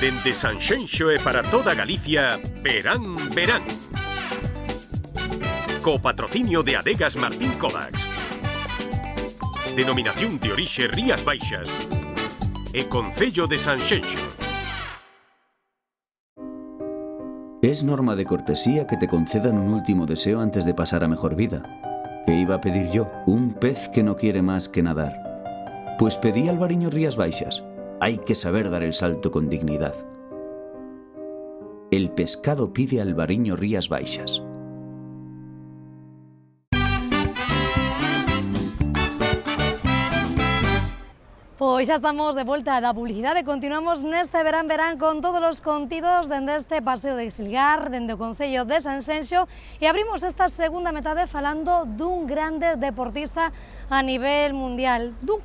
Dende Sanxenxo e para toda Galicia, verán, verán. Co patrocinio de Adegas Martín Kovacs. Denominación de orixe Rías Baixas. E Concello de Sanxenxo. Es norma de cortesía que te concedan un último deseo antes de pasar a mejor vida. ¿Qué iba a pedir yo? Un pez que no quiere más que nadar. Pues pedí Albariño Rías Baixas. Hay que saber dar el salto con dignidad. El pescado pide Albariño Rías Baixas. Pois xa estamos de volta da publicidade. Continuamos neste verán con todos os contidos dende este paseo de Silgar, dende o Concello de Sanxenxo, e abrimos esta segunda metade falando dun grande deportista a nivel mundial, dun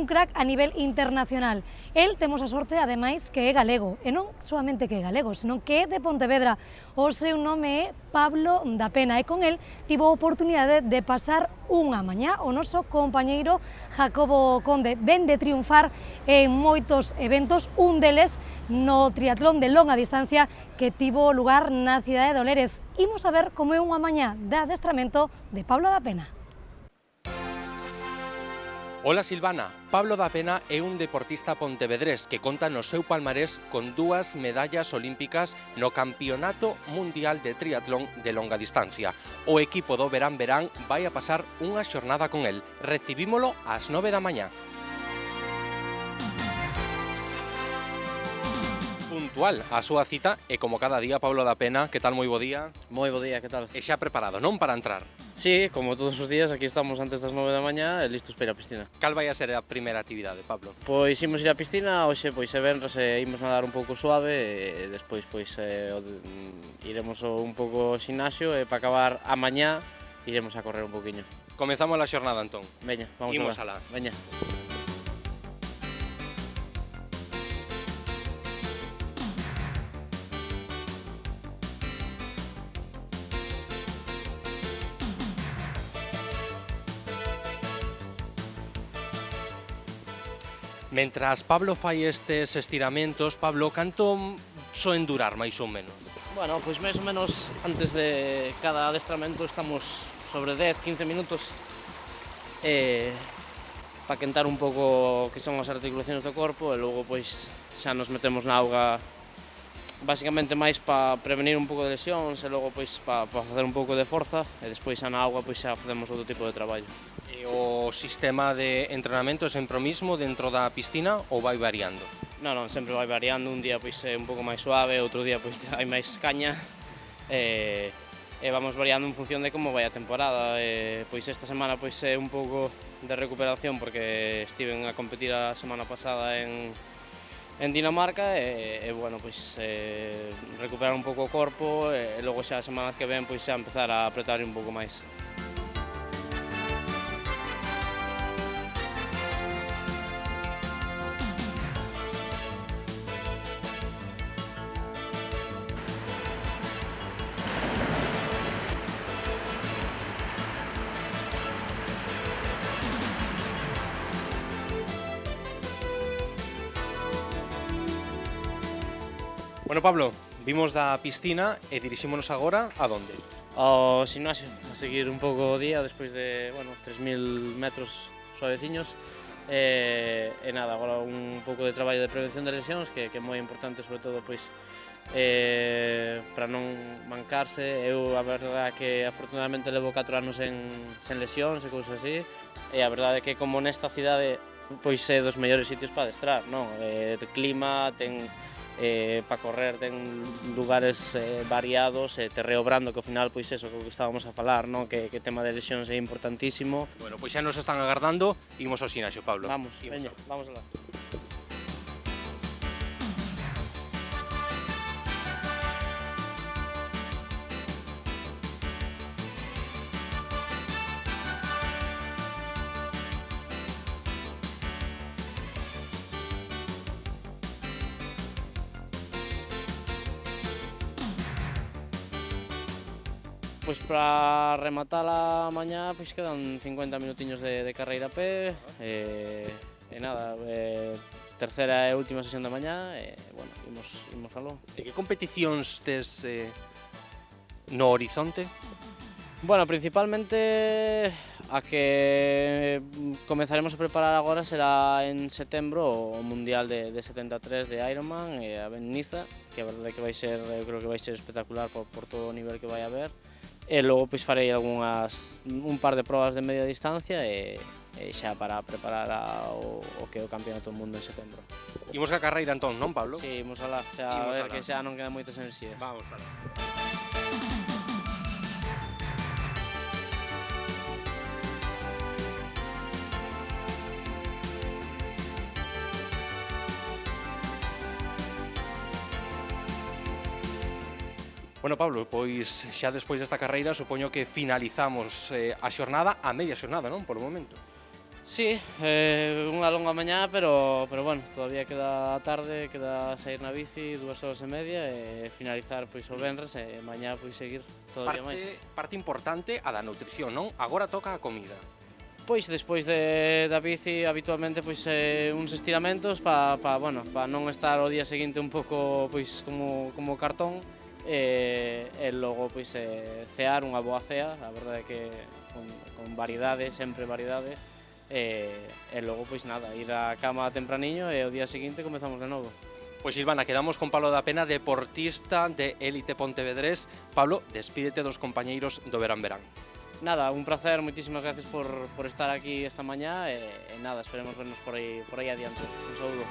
crack a nivel internacional. El temos a sorte, ademais, que é galego, e non solamente que é galego, senón que é de Pontevedra. O seu nome é Pablo da Pena, e con el tivo a oportunidade de pasar unha mañá o noso compañeiro Jacobo Conde. Ven de triunfar en moitos eventos, un deles no triatlón de longa distancia que tivo lugar na cidade de Olerez. Imos a ver como é unha mañá de adestramento de Pablo da Pena. Ola Silvana, Pablo da Pena é un deportista pontevedrés que conta no seu palmarés con 2 medallas olímpicas no Campeonato Mundial de Triatlón de longa distancia. O equipo do Verán vai a pasar unha xornada con el. Recibímolo ás 9 da mañá. Puntual a súa cita e como cada día, Pablo da Pena, que tal, moi bo día? Moi bo día, que tal? E xa preparado, non para entrar? Sí, como todos os días, aquí estamos antes das 9 da mañá e listos para ir á piscina. Cal vai a ser a primeira actividade, Pablo? Pois imos ir á piscina, hoxe pois é venres e imos nadar un pouco suave e despois pois iremos un pouco ao xinasio e para acabar a mañá iremos a correr un poquinho. Comezamos a xornada, entón. Veña, vamos alá. Veña. Mentras Pablo fai estes estiramentos, Pablo, canto soen durar, máis ou menos? Bueno, pois máis ou menos antes de cada adestramento estamos sobre 10-15 minutos para quentar un pouco o que son as articulacións do corpo e logo pois xa nos metemos na auga basicamente máis para prevenir un pouco de lesións e logo pois para facer un pouco de forza e despois xa na auga pois xa facemos outro tipo de traballo. E o sistema de entrenamento é sempre o mismo dentro da piscina ou vai variando? Non, sempre vai variando, un día pois é un pouco máis suave, outro día pois hai máis caña e vamos variando en función de como vai a temporada. Pois esta semana pois é un pouco de recuperación porque estiven a competir a semana pasada en Dinamarca e bueno, pois recuperar un pouco o corpo e logo xa a semana que ven pois xa empezar a apretar un pouco máis. Bueno, Pablo, vimos da piscina e dirixímonos agora a donde? Ao gimnasio, a seguir un pouco o día despois de, bueno, 3000 metros suaveciños e nada, agora un pouco de traballo de prevención de lesións que é moi importante, sobre todo pois para non mancarse. Eu a verdade é que afortunadamente levo 4 anos sen lesións e cousas así e a verdade é que como nesta cidade pois é dos mellores sitios para adestrar, non? De clima, ten para correr, ten lugares variados, terreo brando, que ao final, pois eso, que estábamos a falar, non? Que o tema de lesións é importantísimo. Bueno, pois xa nos están agardando, imos ao xinasio, Pablo. Vamos, veña, vamos alá. Pois para rematar a mañá pois quedan 50 minutiños de carreira a pé e nada, terceira e última sesión da mañá, bueno, imos aló. E que competicións tes no horizonte? Bueno, principalmente a que comezaremos a preparar agora será en setembro o Mundial de 73 de Ironman a en Niza, que a verdade que vai ser, eu creo que vai ser espectacular por todo o nivel que vai haber. E logo pois farei un par de probas de media distancia e xa para preparar o que é o Campeonato do Mundo en setembro. Imos a carreira entón, non, Pablo? Si, imos alá, xa, a ver que xa non quedan moitas enerxías. Vamos alá. Bueno, Pablo, pois xa despois desta carreira supoño que finalizamos a xornada, a media xornada, non, polo momento? Sí, unha longa mañá, pero bueno, todavía queda a tarde, queda sair na bici 2 horas e media e finalizar pois o venres e mañá pois seguir todavía máis. Parte importante a da nutrición, non? Agora toca a comida. Pois despois da bici habitualmente pois uns estiramentos para non estar o día seguinte un pouco pois como cartón. E logo pois cear unha boa cea, a verdade é que con variedade, sempre variedade, e logo pois nada, ir á cama tempraniño e o día seguinte comezamos de novo. Pois Silvana, quedamos con Pablo da Pena, deportista de élite pontevedrés. Pablo, despídete dos compañeiros do Verán Verán. Nada, un placer, moitísimas gracias por estar aquí esta mañá e nada, esperemos vernos por aí adiante. Un saúdo.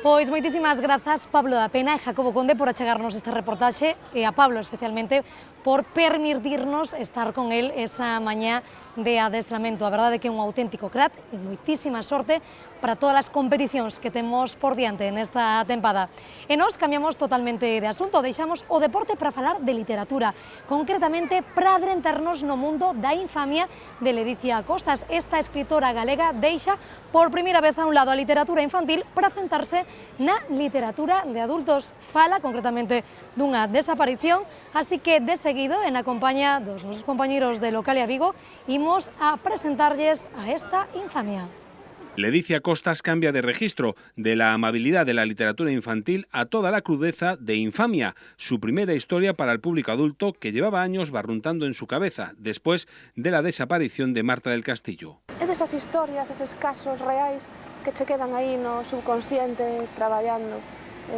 Pois moitísimas grazas Pablo da Pena e Jacobo Conde por achegarnos este reportaxe e a Pablo especialmente por permitirnos estar con el esa mañá de adestramento. A verdade é que é un auténtico crack e moitísima sorte para todas as competicións que temos por diante nesta tempada. E nós cambiamos totalmente de asunto, deixamos o deporte para falar de literatura, concretamente para adentrarnos no mundo da infamia de Ledicia Costas. Esta escritora galega deixa por primeira vez a un lado a literatura infantil para centrarse na literatura de adultos. Fala concretamente dunha desaparición, así que de seguido, en a compañía dos nosos compañeiros de Localia Vigo, imos a presentarlles a esta infamia. Ledicia Costas cambia de registro, de la amabilidad de la literatura infantil a toda la crudeza de Infamia, su primera historia para el público adulto que llevaba años barruntando en su cabeza, después de la desaparición de Marta del Castillo. É desas historias, eses casos reais que che quedan aí no subconsciente traballando.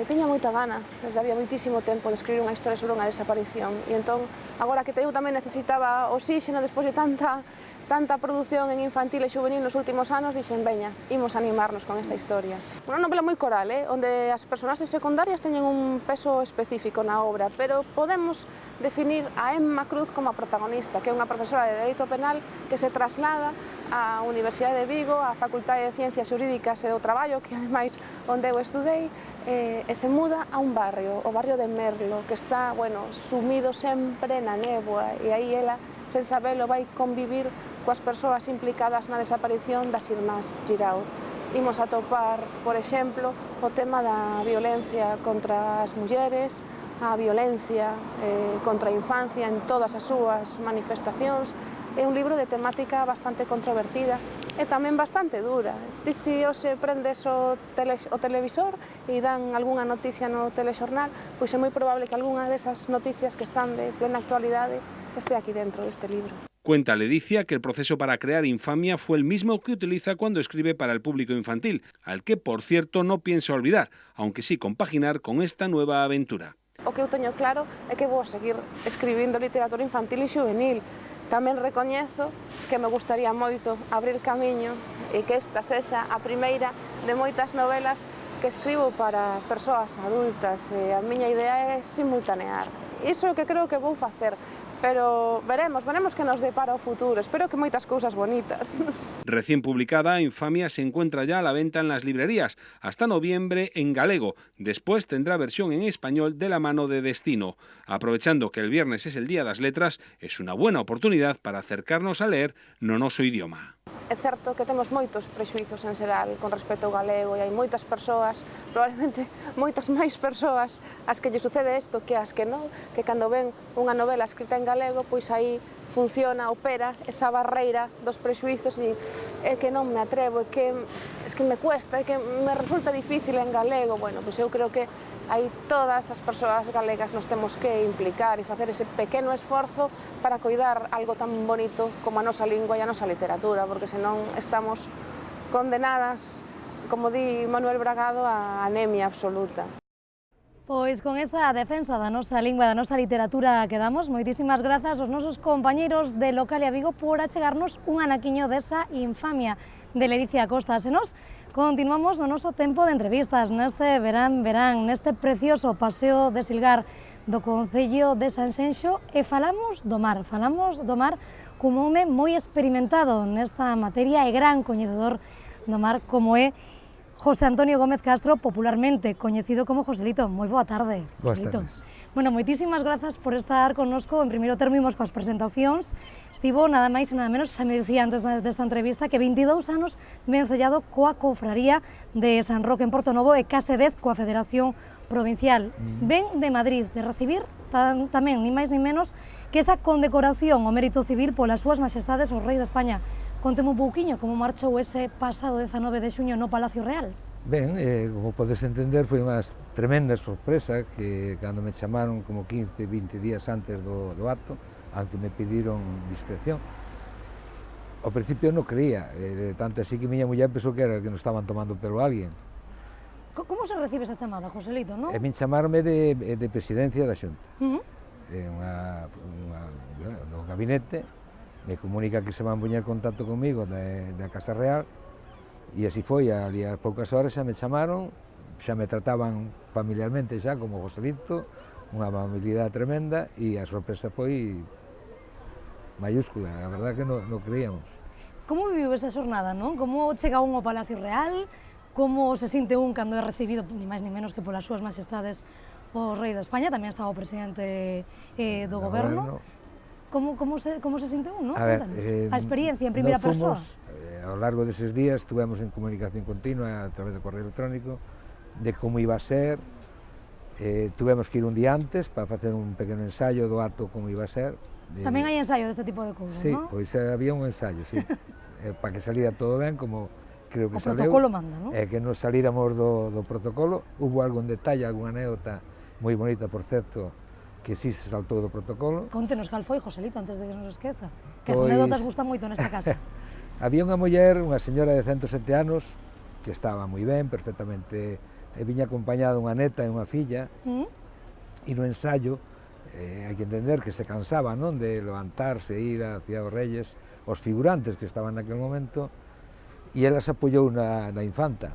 Tiña moita gana, desde había moitísimo tempo, de escribir unha historia sobre unha desaparición. E entón, agora que eu tamén necesitaba oxígeno despois de tanta produción en infantil e juvenil nos últimos anos, dixen, veña, imos animarnos con esta historia. Unha novela moi coral, onde as personaxes secundarias teñen un peso específico na obra, pero podemos definir a Emma Cruz como a protagonista, que é unha profesora de Dereito Penal que se traslada á Universidade de Vigo, á Facultade de Ciencias Xurídicas e do Traballo, que ademais onde eu estudei, e se muda a un barrio, o barrio de Merlo, que está, bueno, sumido sempre na néboa, e aí ela, sen sabelo, vai convivir coas persoas implicadas na desaparición das irmás Giraud. Imos a topar, por exemplo, o tema da violencia contra as mulleres, a violencia contra a infancia en todas as súas manifestacións. É un libro de temática bastante controvertida e tamén bastante dura. Ti se hoxe prendes o televisor e dan algunha noticia no telexornal, pois é moi probable que algunha desas noticias que están de plena actualidade esté aquí dentro deste libro. Cuenta Ledicia que el proceso para crear Infamia fue el mismo que utiliza cuando escribe para el público infantil, al que, por cierto, no piensa olvidar, aunque sí compaginar con esta nueva aventura. O que eu teño claro é que vou seguir escribindo literatura infantil e juvenil. Tamén recoñezo que me gustaría moito abrir camiño e que esta sexa a primeira de moitas novelas que escribo para persoas adultas. A miña idea é simultanear. Iso é o que creo que vou facer, pero veremos que nos depara o futuro. Espero que moitas cousas bonitas. Recién publicada, Infamia se encuentra ya a la venta en las librerías, hasta noviembre en galego. Después tendrá versión en español de la mano de Destino. Aprovechando que el viernes es el Día das Letras, es una buena oportunidad para acercarnos a leer no noso idioma. é certo que temos moitos prexuizos en xeral con respecto ao galego e hai moitas persoas, probablemente moitas máis persoas as que lle sucede isto que as que non, que cando ven unha novela escrita en galego, pois aí funciona, opera esa barreira dos prexuizos e é que non me atrevo, é que me cuesta, é que me resulta difícil en galego. Bueno, pois eu creo que aí todas as persoas galegas nos temos que implicar e facer ese pequeno esforzo para coidar algo tan bonito como a nosa lingua e a nosa literatura, porque senón estamos condenadas, como di Manuel Bragado, a anemia absoluta. Pois con esa defensa da nosa lingua e da nosa literatura quedamos. Moitísimas grazas aos nosos compañeiros de Localia Vigo por achegarnos un anaquiño desa infamia de Ledicia Costa. Se nos continuamos no noso tempo de entrevistas neste verán, neste precioso paseo de Silgar do Concello de Sanxenxo e falamos do mar como home moi experimentado nesta materia e gran coñecedor do mar como é José Antonio Gómez Castro, popularmente coñecido como Joselito. Moi boa tarde, Joselito. Boas tardes. Bueno, moitísimas grazas por estar connosco. En primeiro termo imos coas presentacións. Estivo nada máis e nada menos, xa me dicía antes desta entrevista, que 22 anos vencellado coa cofraría de San Roque en Porto Novo e case 10 coa Federación Provincial. Ven de Madrid de recibir tamén, ni máis ni menos, que esa condecoración ao mérito civil polas súas majestades os reis de España. Conteme un pouquiño como marchou ese pasado 19 de xuño no Palacio Real. Ben, como podes entender, foi unha tremenda sorpresa que cando me chamaron como 15, 20 días antes do acto, aunque me pediron discreción. Ao principio non creía, tanto así que miña muller pensou que era que nos estaban tomando pelo a alguén. Como se recibe esa chamada, Joselito, non? E min chamaronme de presidencia da Xunta. Do gabinete, me comunica que se van poñer contacto comigo da Casa Real. E así foi, ali a poucas horas xa me chamaron, xa me trataban familiarmente xa como Joselito, unha amabilidade tremenda e a sorpresa foi mayúscula, a verdad que non creíamos. Como viviu esa xornada, non? Como chega un ao Palacio Real, como se sinte un cando é recibido, ni máis ni menos que polas súas majestades o rei de España, tamén estaba o presidente do goberno. Como se sinte un, non? A ver, a experiencia en primeira persoa. Ao largo deses días estuvemos en comunicación continua a través do correo electrónico de como iba a ser, tuvemos que ir un día antes para facer un pequeno ensayo do acto como iba a ser. Tamén hai ensayo deste tipo de cousas, sí, non? Sí, pois había un ensayo, sí, para que saliera todo ben, como creo que saleu. O protocolo manda, non? Que nos salíramos do protocolo, hubo algún detalle, algunha anécdota moi bonita, por certo, que sí se saltou do protocolo. Contenos cal foi, Joselito, antes de que nos esqueza, que as anécdotas gustan moito nesta casa. Había unha muller, unha señora de 107 anos, que estaba moi ben, perfectamente, viña acompañada unha neta e unha filla, e no ensayo, hai que entender que se cansaba, non, de levantarse e ir a Cidade dos Reyes, os figurantes que estaban naquele momento, e ela se apoyou na infanta,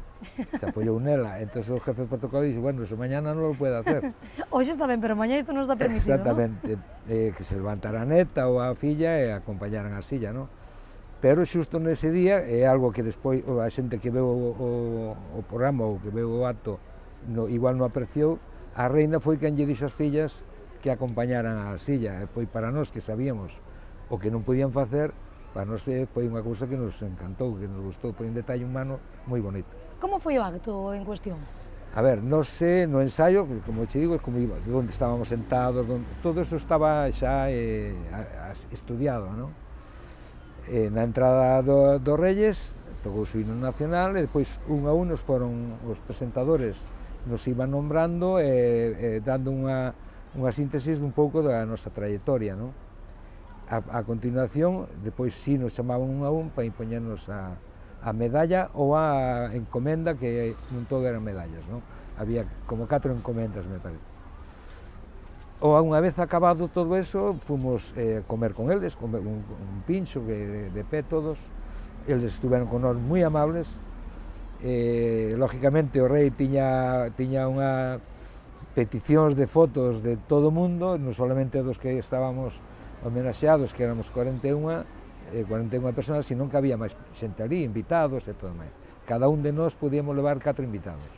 se apoyou nela, entón o jefe de protocolo dixo, bueno, eso mañana non lo pode hacer. Hoxe está ben, pero mañá isto non está permitido, exactamente, que se levantara a neta ou a filla e acompañaran a silla, non? Pero xusto nese día, é algo que despois a xente que veu o programa ou que veu o acto igual non apreciou, a reina foi quen lle dixo as fillas que acompañaran a silla, e foi para nós que sabíamos o que non podían facer, para nós foi unha cousa que nos encantou, que nos gustou, foi un detalle humano moi bonito. Como foi o acto en cuestión? A ver, non sei, no ensaio, como te digo, como iba, onde estábamos sentados, todo isto estaba xa estudiado, non? Na entrada dos Reyes tocou o himno nacional e depois un a un nos foron os presentadores, nos iban nombrando e dando unha síntesis dun pouco da nosa trayectoria, non? A continuación, depois sí nos chamaban un a un para impoñernos a medalla ou a encomenda, que non todo eran medallas, non? Había como 4 encomendas, me parece. Ou unha vez acabado todo eso, fomos comer con eles, comer un pincho de pé todos, eles estuveron con nós moi amables, lógicamente o rei tiña unha peticións de fotos de todo o mundo, non solamente dos que estábamos homenaxeados, que éramos 41 personas, sino que había máis xente ali, invitados e todo máis. Cada un de nós podíamos levar 4 invitados.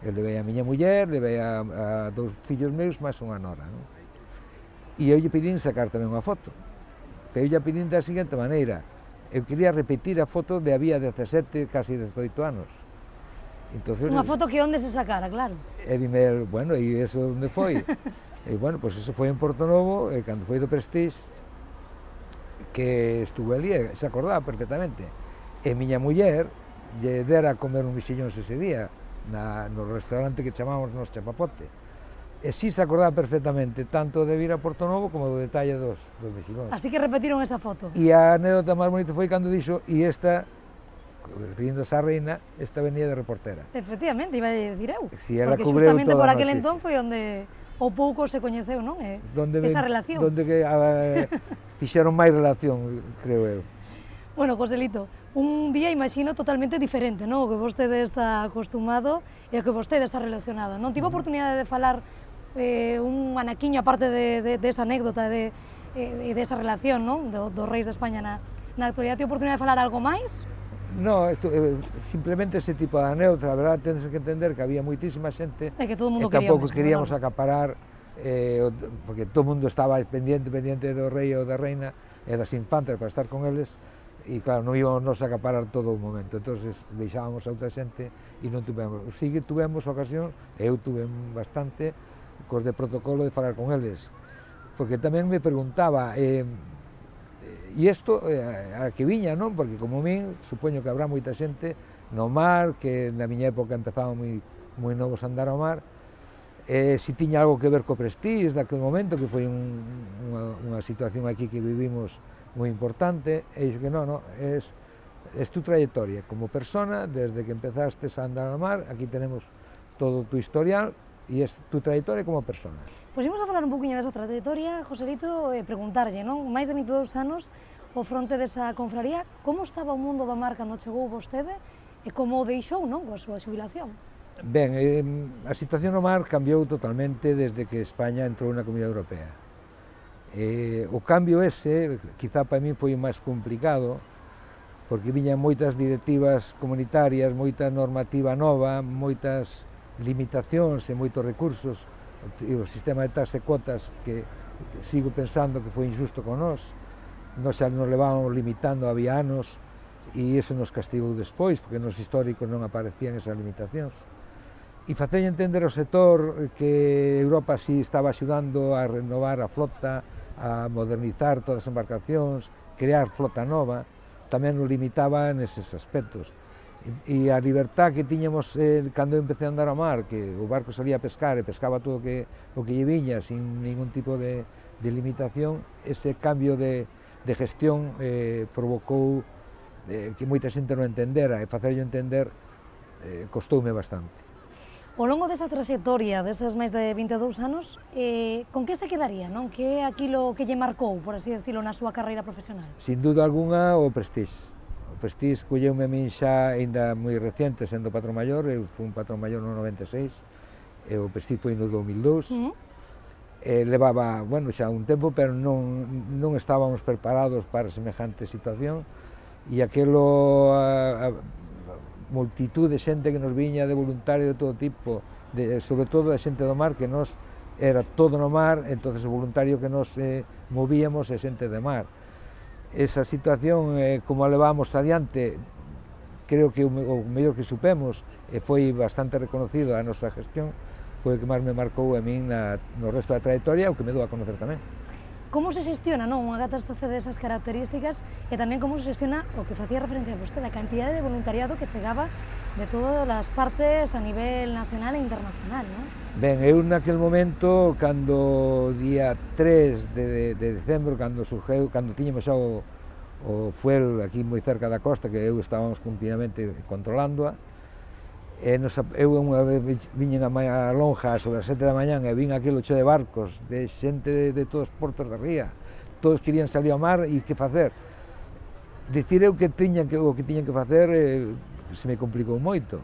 Eu levei a miña muller, levei a 2 fillos meus, máis unha nora, non? E eu lle pedín sacar tamén unha foto. Pero eu lle pedín da seguinte maneira, eu quería repetir a foto de había 17, casi 18 anos. Entonces, Unha foto que onde se sacara, claro. E dime, bueno, e iso onde foi? E, bueno, pois iso foi en Porto Novo, e cando foi do Prestige, que estuve ali, se acordaba perfectamente. E miña muller lle dera a comer un mexillóns ese día, no restaurante que chamamos nos Chapapote. E si se acordaba perfectamente, tanto de vir a Porto Novo como do detalle dos mexillóns. Así que repetiron esa foto. E a anécdota máis bonita foi cando dixo, e esta, referindo-se á reina, esta venía de reportera. Efectivamente, iba a decir eu. Si ela porque cubreu justamente toda por a aquel noticia. entón foi onde o pouco se coñeceu, non? Esa relación. Donde que fixeron máis relación, creo eu. Bueno, Joselito, un día imagino totalmente diferente, non? O que vostede está acostumado e o que vostede está relacionado. Non tive a oportunidade de falar un anaquiño aparte de esa anécdota de esa relación, non? Dos reis de España na actualidade. Tive a oportunidade de falar algo máis? No, simplemente ese tipo de anécdota, a verdade, tens que entender que había moitísima xente E que todo o mundo e tampouco quería queríamos acaparar, porque todo o mundo estaba pendiente do rei ou da reina e das infantes para estar con eles, e claro, non íbamos a acaparar todo o momento, entonces deixábamos a outra xente e non tuvemos. Sí que tuvemos ocasión, eu tuve bastante, cos de protocolo de falar con eles, porque tamén me preguntaba, e isto a que viña, non? Porque como min, supoño que habrá moita xente no mar, que na miña época empezaba moi novos a andar ao mar, si tiña algo que ver co Prestige daquele momento, que foi unha situación aquí que vivimos moi importante, e iso que non, es tu trayectoria como persona, desde que empezastes a andar ao mar, aquí tenemos todo o tu historial, e es tu trayectoria como persona. Pois imos a falar un poquinho desa trayectoria, Joselito, e preguntarlle, non? Máis de 22 anos ao fronte desa confraría, como estaba o mundo do mar cando chegou vostede e como o deixou, non, coa súa xubilación? Ben, a situación no mar cambiou totalmente desde que España entrou na Comunidade Europea. O cambio ese, quizá para mí foi máis complicado, porque viñan moitas directivas comunitarias, moita normativa nova, moitas limitacións e moitos recursos, o sistema de taxas e cuotas que sigo pensando que foi injusto con nós xa nos levábamos limitando había anos e iso nos castigou despois porque nos históricos non aparecían esas limitacións e facelle entender ao sector que Europa si estaba axudando a renovar a flota, a modernizar todas as embarcacións, crear flota nova, tamén nos limitaba neses aspectos. E a libertad que tiñamos cando eu empecé a andar ao mar, que o barco salía a pescar e pescaba todo o que lle viña sin ningún tipo de limitación, ese cambio de gestión provocou que moita xente non entendera e facerlo entender costoume bastante. Ao longo desa trayectoria, desas máis de 22 anos, con que se quedaría, non? Que é aquilo que lle marcou, por así decirlo, na súa carreira profesional? Sin duda alguna, o Prestige. O Prestige colleume a min xa ainda moi reciente, sendo patrón maior, eu fui un patrón maior no 96, e o Prestige foi no 2002, levaba, bueno, xa un tempo, pero non estábamos preparados para semejante situación, e aquelo, multitud de xente que nos viña de voluntario de todo tipo, sobre todo de xente do mar, que nos era todo no mar, entonces o voluntario que nos movíamos é xente de mar. Esa situación, como a levamos adiante, creo que o mellor que supemos, e foi bastante reconocido a nosa gestión, foi o que máis me marcou a min no resto da trayectoria, o que me dou a conocer tamén. Como se xestiona, non, unha catástrofe desas características e tamén como se xestiona o que facía referencia a vostede, a cantidade de voluntariado que chegaba de todas as partes a nivel nacional e internacional, non? Ben, eu naquele momento, cando día 3 de decembro, cando surgeu, cando tiñamos xa o fuel aquí moi cerca da costa, que eu estábamos continuamente controlándoa, eu unha vez viñen a lonja sobre as 7 da mañán e vin aquilo cheo de barcos, de xente de todos os portos da ría, todos querían salir ao mar e que facer. Dicir eu o que tiñan que facer se me complicou moito.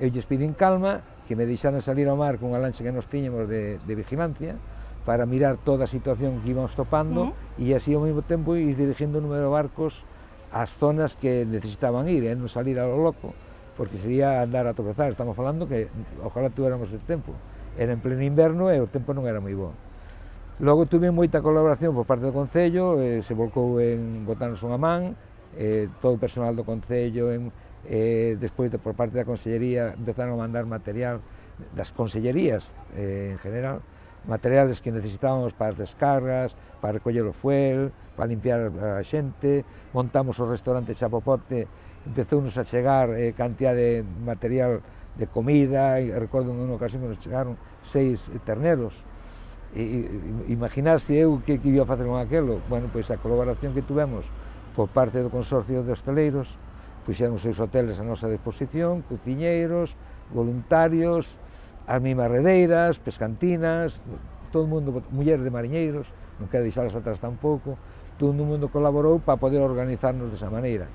Eu lles pidín calma, que me deixaran salir ao mar con a lancha que nos tiñamos de vigilancia, para mirar toda a situación que íbamos topando e así ao mesmo tempo ir dirigindo o número de barcos ás zonas que necesitaban ir, non salir a lo loco, porque sería andar a tropezar. Estamos falando que ojalá tuéramos el tempo. Era en pleno inverno e o tempo non era moi bo. Logo tuve moita colaboración por parte do Concello, se volcou en botarnos unha man, todo o personal do Concello, despois por parte da Consellería empezaron a mandar material das consellerías en general, materiales que necesitábamos para as descargas, para recoller o fuel, para limpiar a xente, montamos o restaurante Chapopote, empezounos a chegar cantidad de material de comida, e recordo en unha ocasión que nos chegaron 6 terneros, e imaginarse eu que iba a facer con aquilo. Bueno, pois a colaboración que tuvemos por parte do Consorcio de Hosteleiros, puxeron os seus hoteles a nosa disposición, cociñeiros, voluntarios, as mismas redeiras, pescantinas, todo o mundo, mulleres de mariñeiros, non quero deixalas atrás tampouco, todo o mundo colaborou para poder organizarnos desa maneira.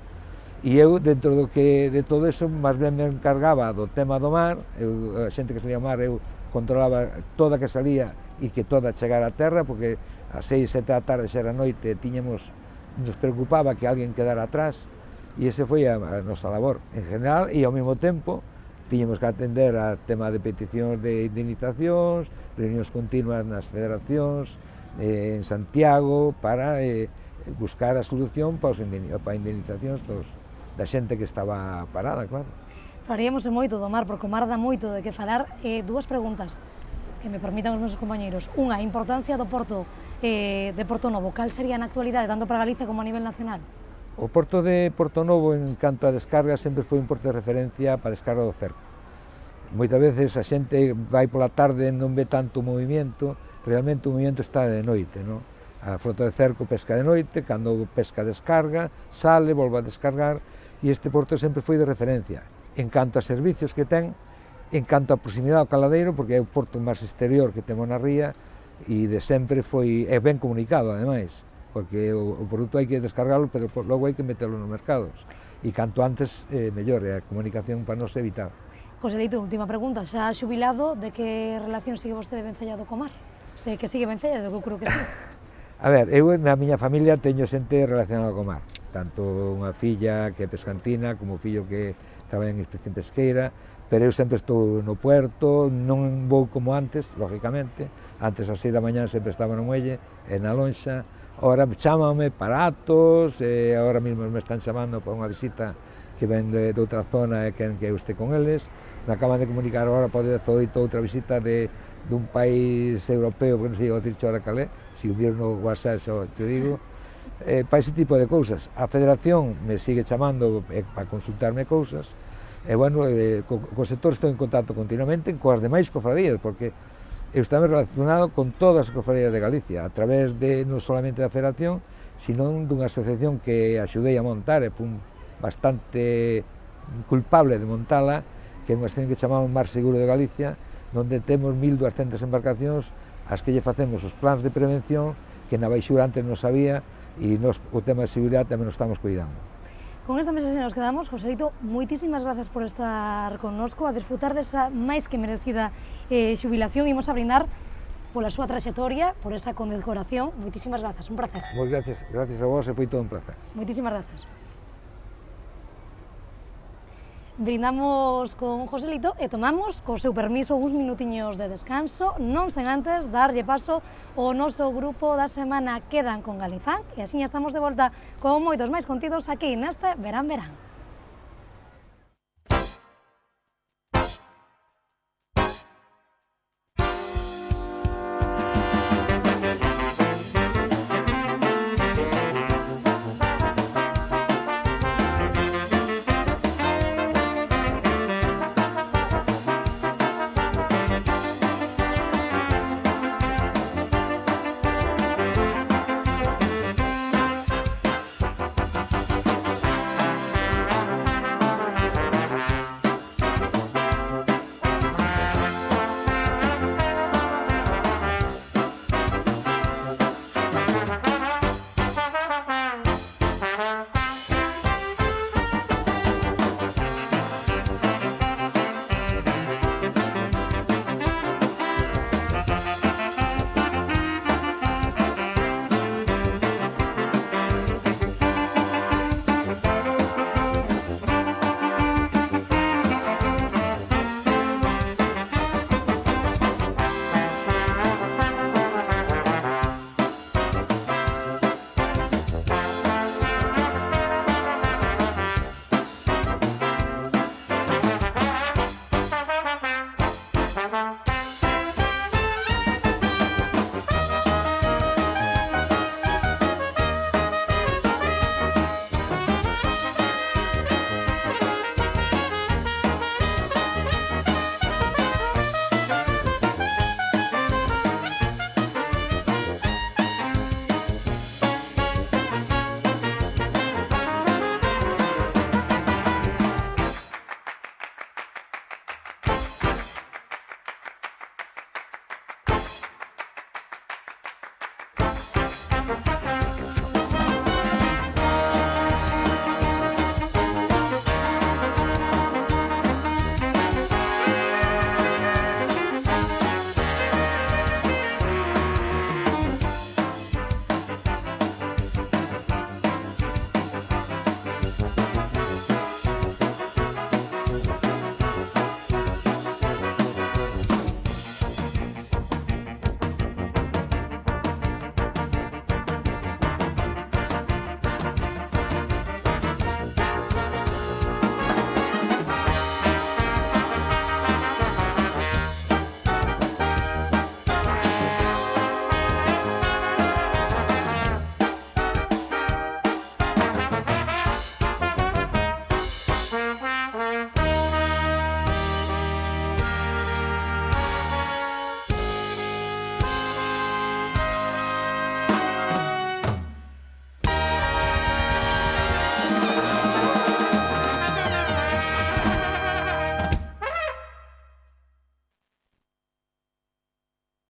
E eu, dentro de todo eso, máis ben me encargaba do tema do mar, a xente que salía ao mar, eu controlaba toda que salía e que toda chegara a terra, porque a 6, 7 da tarde, xa era noite, nos preocupaba que alguén quedara atrás, e ese foi a nosa labor en general, e ao mesmo tempo tiñamos que atender a tema de peticións de indemnizacións, reunións continuas nas federacións, en Santiago, para buscar a solución para indemnizacións da xente que estaba parada, claro. Falaríamos moito do mar, porque o mar dá moito de que falar. Dúas preguntas que me permitan os meus compañeiros. Unha, a importancia do porto de Portonovo. Cal sería na actualidade, tanto para Galicia como a nivel nacional? O porto de Portonovo, en canto a descarga, sempre foi un porto de referencia para a descarga do cerco. Moitas veces a xente vai pola tarde e non ve tanto movimento, realmente o movimento está de noite, non? A frota de cerco pesca de noite, cando pesca descarga, sale, volve a descargar, e este porto sempre foi de referencia. En canto a servicios que ten, en canto a proximidade ao caladeiro, porque é o porto máis exterior que temos na ría, e de sempre foi, é ben comunicado, ademais, porque o produto hai que descargarlo, pero logo hai que meterlo nos mercados. E canto antes, mellor, a comunicación para non se evitar. Joselito, última pregunta, xa xubilado, de que relación sigue vostede vencellado co mar? Sei que sigue vencellado, que eu creo que sí. A ver, eu na miña familia teño xente relacionada co mar, tanto unha filla que é pescantina, como un fillo que traballa en inspección pesqueira, pero eu sempre estou no puerto, non vou como antes, lógicamente, antes ás 6 da mañá sempre estaba no muelle, e na lonxa, ahora chámame para actos, agora mesmo me están chamando para unha visita que ven de outra zona e queren que eu este con eles, me acaban de comunicar agora para o 18 outra visita dun país europeo, porque non sei dicir ahora calé, se o vir no WhatsApp xo te digo, para ese tipo de cousas. A Federación me sigue chamando para consultarme cousas, e bueno, co sector estou en contacto continuamente coas demais cofradías, porque eu estaba relacionado con todas as cofradías de Galicia, a través de non solamente da Federación, sino dunha asociación que axudei a montar, e fui bastante culpable de montala, que é unha asociación que chamamos Mar Seguro de Galicia, onde temos 1.200 embarcacións as que lle facemos os plans de prevención que na baixura antes non sabía, e o tema de seguridade tamén nos estamos cuidando. Con esta mesa nos quedamos. Joselito, moitísimas gracias por estar connosco, a disfrutar desa máis que merecida xubilación. Imos a brindar pola súa traxectoria, por esa condecoración. Moitísimas gracias, un placer. Moi gracias a vos, e foi todo un placer. Moitísimas gracias. Brindamos con Joselito e tomamos, co seu permiso, uns minutiños de descanso, non sen antes darlle paso ao noso grupo da semana Quedan con Galifán, e así estamos de volta con moitos máis contidos aquí neste Verán Verán.